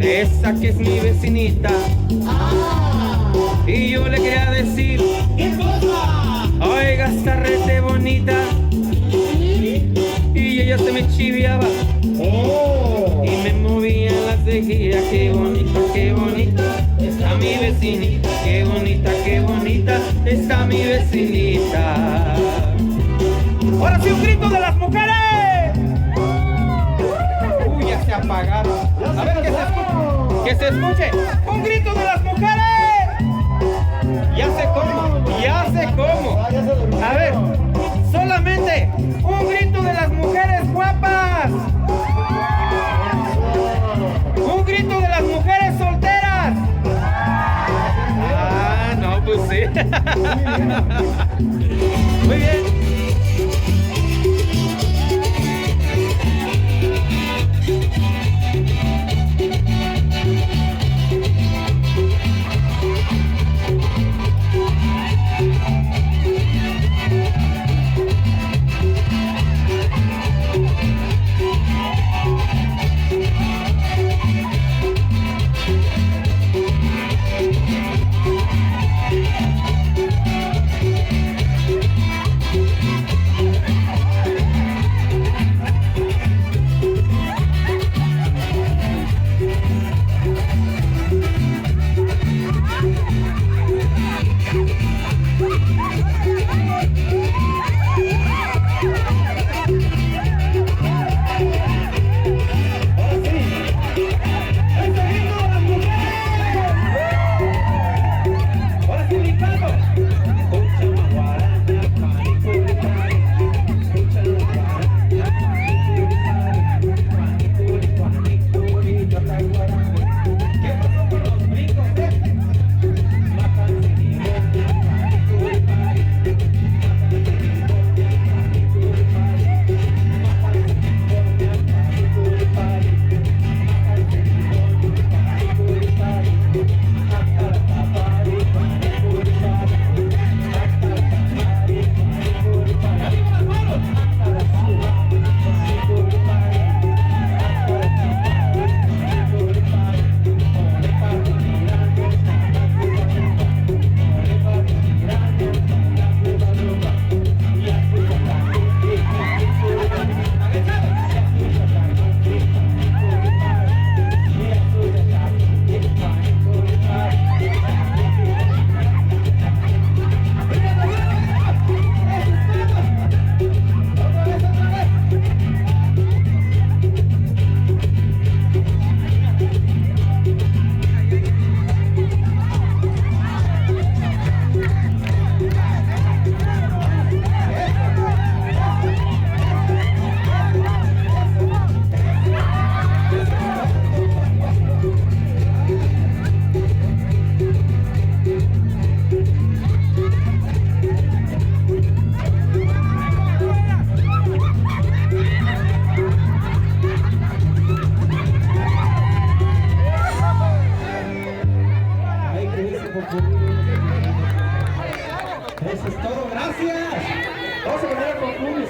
Esa que es mi vecinita. Y yo le quería decir, ¿qué cosa? Oiga, esta rete bonita. Y ella se me chiviaba y me movía las cejillas. Qué bonita está mi vecinita. Qué bonita está mi vecinita. Ahora sí, un grito de las mujeres. Uy, ya se apagaron. A ver, que se escuche. Un grito de las mujeres. Ya sé cómo. A ver, solamente un grito de las mujeres guapas. Un grito de las mujeres solteras. Ah, no, pues sí. Muy bien.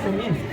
también.